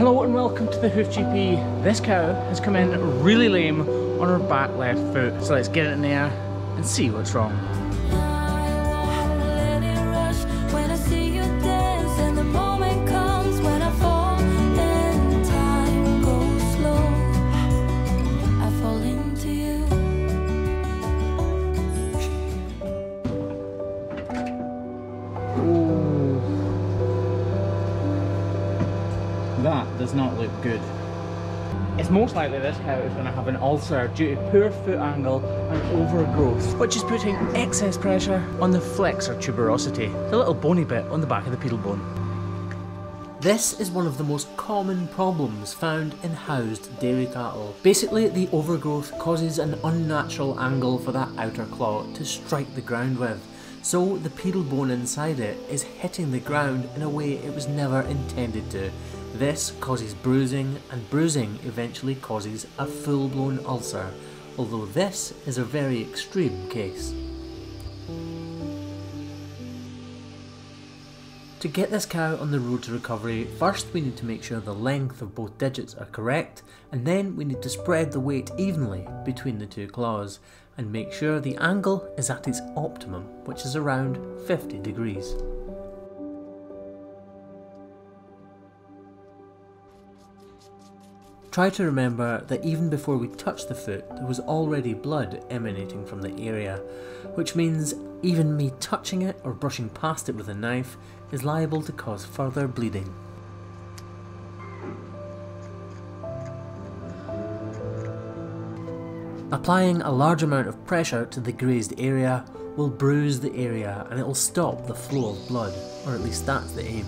Hello and welcome to the Hoof GP. This cow has come in really lame on her back left foot, so let's get it in there and see what's wrong. That does not look good. It's most likely this cow is going to have an ulcer due to poor foot angle and overgrowth, which is putting excess pressure on the flexor tuberosity, the little bony bit on the back of the pedal bone. This is one of the most common problems found in housed dairy cattle. Basically, the overgrowth causes an unnatural angle for that outer claw to strike the ground with, so the pedal bone inside it is hitting the ground in a way it was never intended to. This causes bruising, and bruising eventually causes a full-blown ulcer, although this is a very extreme case. To get this cow on the road to recovery, first we need to make sure the length of both digits are correct, and then we need to spread the weight evenly between the two claws, and make sure the angle is at its optimum, which is around 50 degrees. Try to remember that even before we touch the foot, there was already blood emanating from the area, which means even me touching it or brushing past it with a knife is liable to cause further bleeding. Applying a large amount of pressure to the grazed area will bruise the area and it will stop the flow of blood, or at least that's the aim.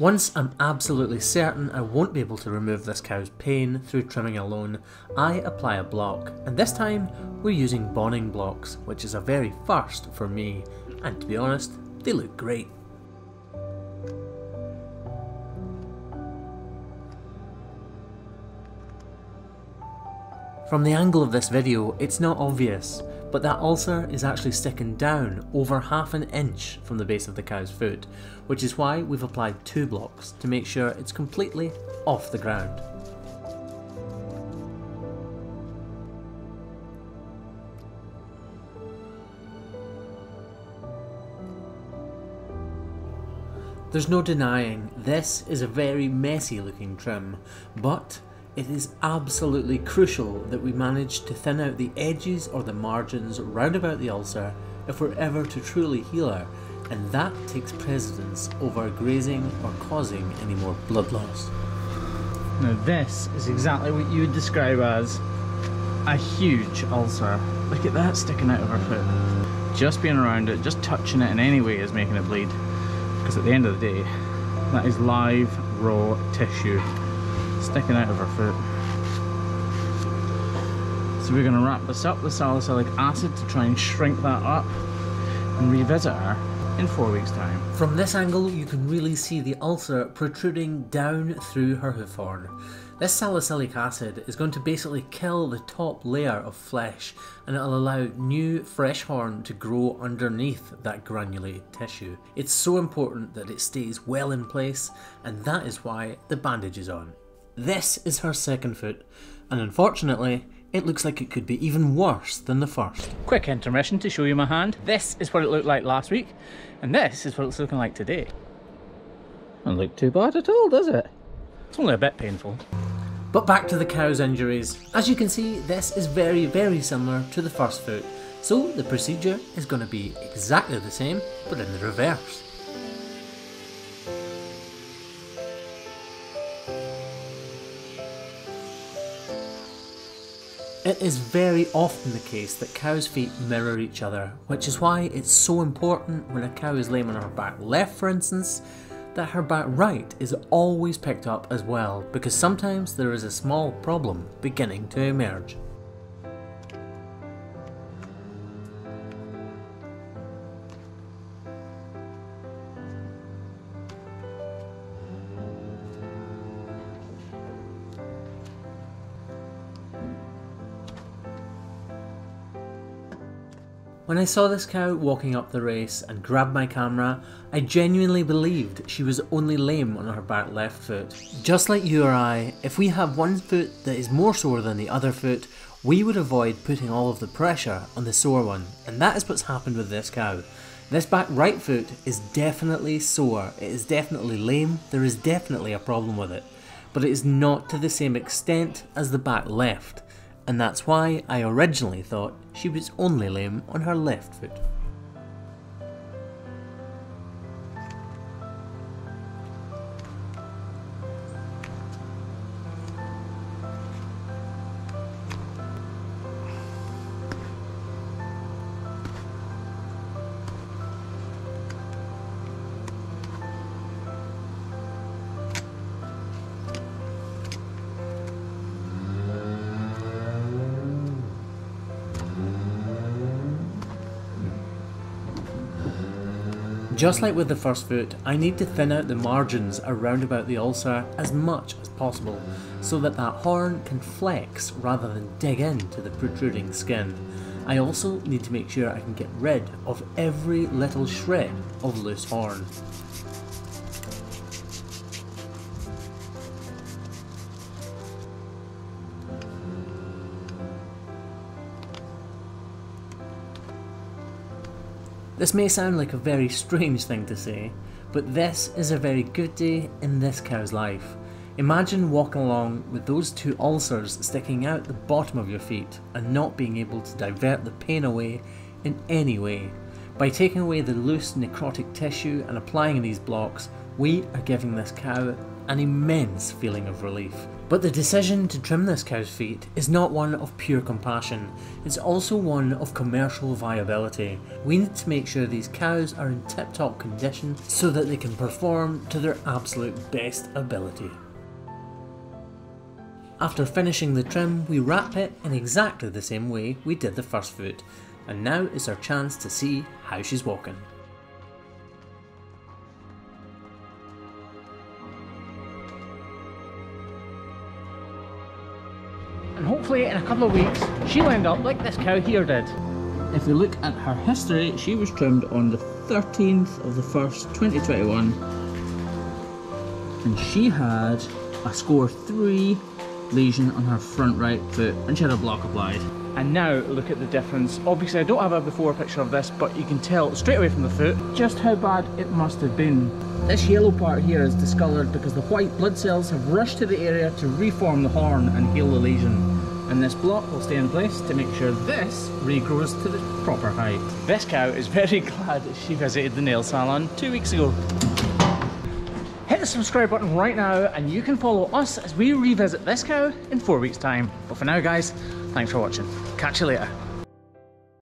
Once I'm absolutely certain I won't be able to remove this cow's pain through trimming alone, I apply a block, and this time we're using boning blocks, which is a very first for me, and to be honest, they look great. From the angle of this video, it's not obvious, but that ulcer is actually sticking down over ½ an inch from the base of the cow's foot, which is why we've applied 2 blocks to make sure it's completely off the ground. There's no denying this is a very messy looking trim, but it is absolutely crucial that we manage to thin out the edges or the margins round about the ulcer if we're ever to truly heal her, and that takes precedence over grazing or causing any more blood loss. Now this is exactly what you would describe as a huge ulcer. Look at that sticking out of her foot. Just being around it, just touching it in any way is making it bleed, because at the end of the day, that is live, raw tissue sticking out of her foot. So we're going to wrap this up with salicylic acid to try and shrink that up and revisit her in 4 weeks' time. From this angle you can really see the ulcer protruding down through her hoof horn. This salicylic acid is going to basically kill the top layer of flesh, and it'll allow new fresh horn to grow underneath that granulated tissue. It's so important that it stays well in place, and that is why the bandage is on. This is her second foot, and unfortunately, it looks like it could be even worse than the first. Quick intermission to show you my hand. This is what it looked like last week, and this is what it's looking like today. Doesn't look too bad at all, does it? It's only a bit painful. But back to the cow's injuries. As you can see, this is very similar to the first foot, so the procedure is going to be exactly the same, but in the reverse. It is very often the case that cows' feet mirror each other, which is why it's so important when a cow is lame on her back left, for instance, that her back right is always picked up as well, because sometimes there is a small problem beginning to emerge. When I saw this cow walking up the race and grabbed my camera, I genuinely believed she was only lame on her back left foot. Just like you or I, if we have one foot that is more sore than the other foot, we would avoid putting all of the pressure on the sore one, and that is what's happened with this cow. This back right foot is definitely sore, it is definitely lame, there is definitely a problem with it, but it is not to the same extent as the back left, and that's why I originally thought she was only lame on her left foot. Just like with the first foot, I need to thin out the margins around about the ulcer as much as possible so that that horn can flex rather than dig into the protruding skin. I also need to make sure I can get rid of every little shred of loose horn. This may sound like a very strange thing to say, but this is a very good day in this cow's life. Imagine walking along with those two ulcers sticking out the bottom of your feet and not being able to divert the pain away in any way. By taking away the loose necrotic tissue and applying these blocks, we are giving this cow an immense feeling of relief. But the decision to trim this cow's feet is not one of pure compassion, it's also one of commercial viability. We need to make sure these cows are in tip-top condition so that they can perform to their absolute best ability. After finishing the trim, we wrap it in exactly the same way we did the first foot, and now is our chance to see how she's walking. And hopefully in a couple of weeks she'll end up like this cow here did. If we look at her history, she was trimmed on the 13th of the 1st 2021 and she had a score 3 lesion on her front right foot and she had a block applied. And now look at the difference. Obviously I don't have a before picture of this, but you can tell straight away from the foot just how bad it must have been. This yellow part here is discoloured because the white blood cells have rushed to the area to reform the horn and heal the lesion. And this block will stay in place to make sure this regrows to the proper height. This cow is very glad she visited the nail salon 2 weeks ago. Hit the subscribe button right now and you can follow us as we revisit this cow in 4 weeks time. But for now guys, thanks for watching. Catch you later.